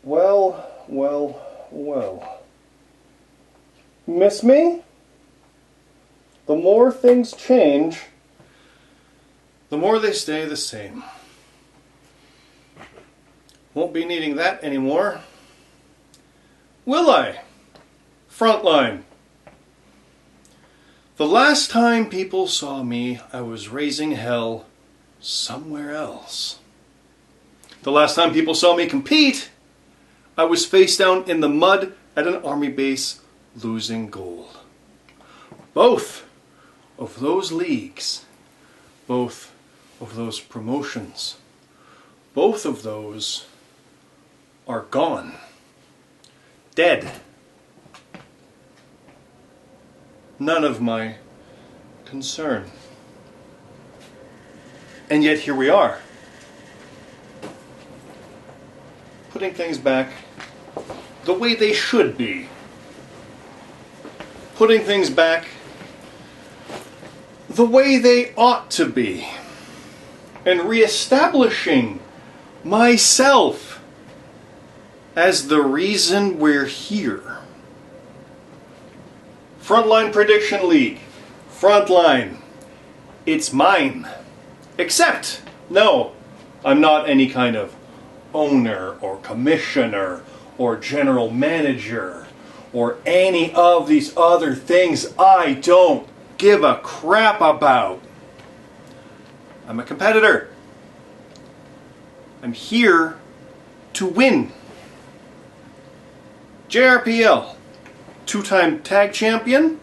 Well, well, well. Miss me? The more things change, the more they stay the same. Won't be needing that anymore. Will I? Frontline. The last time people saw me, I was raising hell somewhere else. The last time people saw me compete, I was face down in the mud at an army base losing gold. Both of those leagues, both of those promotions, both of those are gone. Dead. None of my concern. And yet here we are. Putting things back the way they should be. Putting things back the way they ought to be. And reestablishing myself as the reason we're here. Frontline Prediction League. Frontline. It's mine. Except, no, I'm not any kind of owner or commissioner or general manager or any of these other things I don't give a crap about. I'm a competitor. I'm here to win. JRPL, two-time tag champion,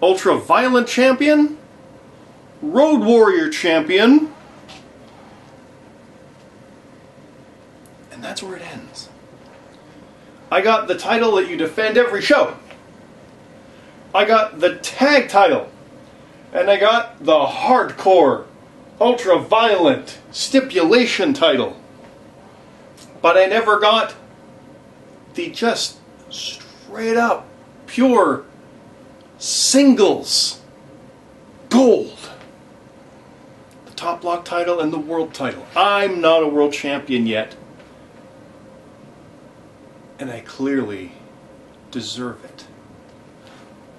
ultra-violent champion, road warrior champion, and that's where it ends. I got the title that you defend every show. I got the tag title, and I got the hardcore, ultra-violent stipulation title. But I never got the just straight up, pure singles gold. The top block title and the world title. I'm not a world champion yet. And I clearly deserve it.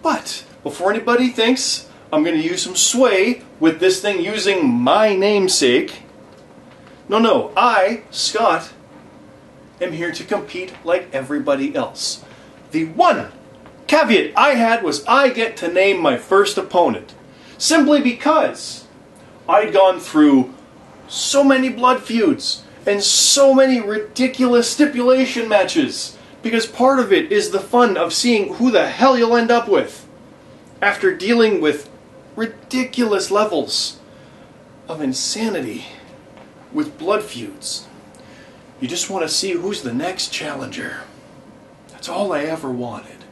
But before anybody thinks I'm going to use some sway with this thing using my namesake, no, I, Scott, am here to compete like everybody else. The one caveat I had was I get to name my first opponent. Simply because I'd gone through so many blood feuds and so many ridiculous stipulation matches. Because part of it is the fun of seeing who the hell you'll end up with after dealing with ridiculous levels of insanity with blood feuds. You just want to see who's the next challenger. That's all I ever wanted.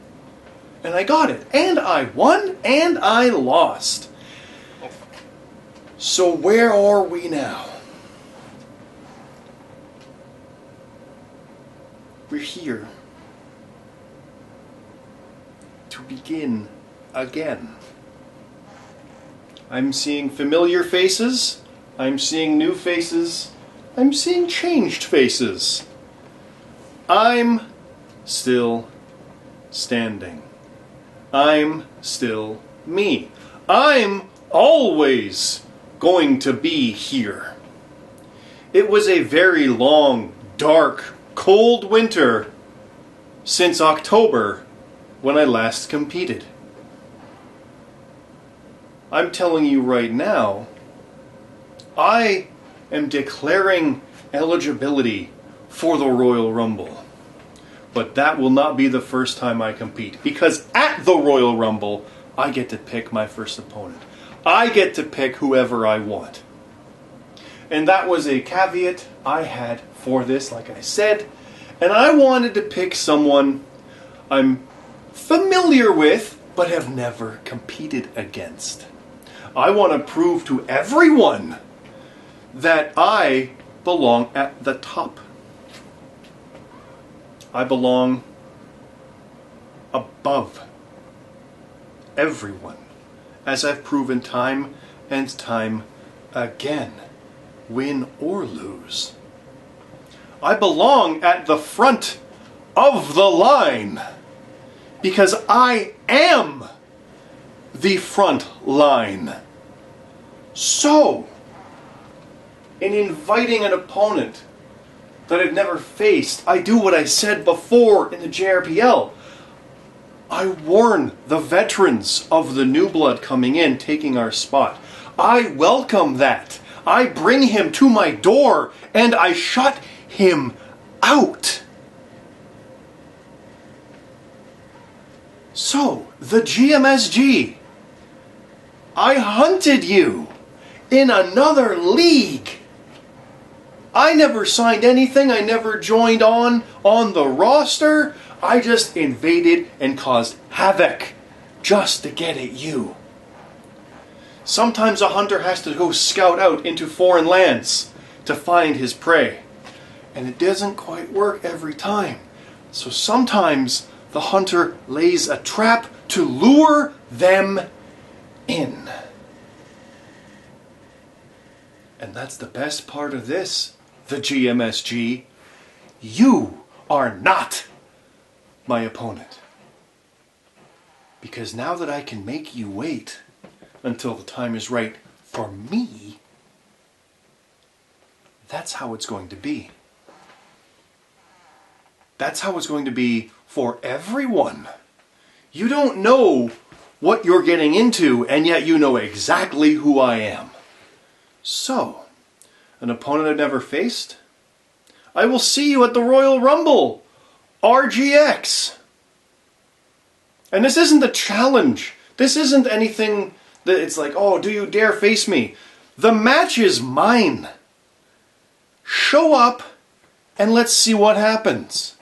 And I got it. And I won and I lost. So where are we now? We're here to begin again. I'm seeing familiar faces. I'm seeing new faces. I'm seeing changed faces. I'm still standing. I'm still me. I'm always going to be here. It was a very long, dark, cold winter since October when I last competed. I'm telling you right now, I am declaring eligibility for the Royal Rumble. But that will not be the first time I compete, because at the Royal Rumble, I get to pick my first opponent. I get to pick whoever I want. And that was a caveat I had for this, like I said. And I wanted to pick someone I'm familiar with, but have never competed against. I want to prove to everyone that I belong at the top. I belong above everyone, as I've proven time and time again, win or lose. I belong at the front of the line because I am the front line. So, in inviting an opponent that I've never faced, I do what I said before in the JRPL. I warn the veterans of the new blood coming in, taking our spot. I welcome that. I bring him to my door and I shut him out. So, the GMSG, I hunted you in another league. I never signed anything. I never joined on the roster. I just invaded and caused havoc just to get at you. Sometimes a hunter has to go scout out into foreign lands to find his prey. And it doesn't quite work every time. So sometimes the hunter lays a trap to lure them in. And that's the best part of this, the GMSG. You are not my opponent. Because now that I can make you wait until the time is right for me, that's how it's going to be. That's how it's going to be for everyone. You don't know what you're getting into, and yet you know exactly who I am. So, an opponent I've never faced? I will see you at the Royal Rumble, RGX. And this isn't a challenge. This isn't anything that it's like, oh, do you dare face me? The match is mine. Show up and let's see what happens.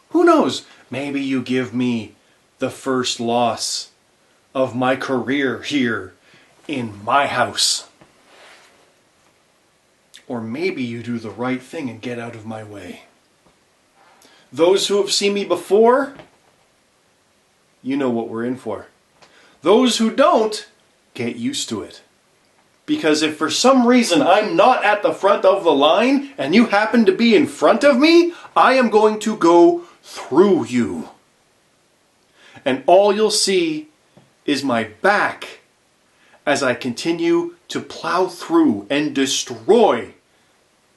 Who knows? Maybe you give me the first loss of my career here in my house. Or maybe you do the right thing and get out of my way. Those who have seen me before, you know what we're in for. Those who don't, get used to it. Because if for some reason I'm not at the front of the line and you happen to be in front of me, I am going to go through you. And all you'll see is my back as I continue to plow through and destroy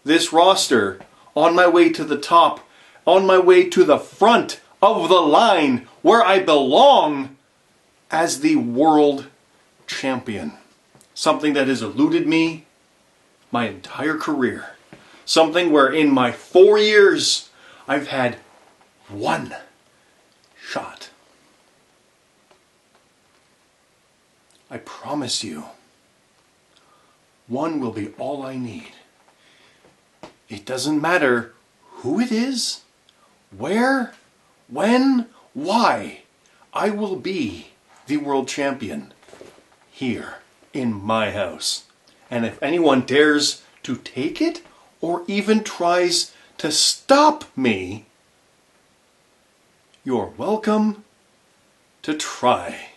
this roster on my way to the top, on my way to the front of the line where I belong as the world champion. Something that has eluded me my entire career. Something where in my 4 years I've had one shot. I promise you, one will be all I need. It doesn't matter who it is, where, when, why. I will be the world champion here in my house. And if anyone dares to take it or even tries to stop me, you're welcome to try.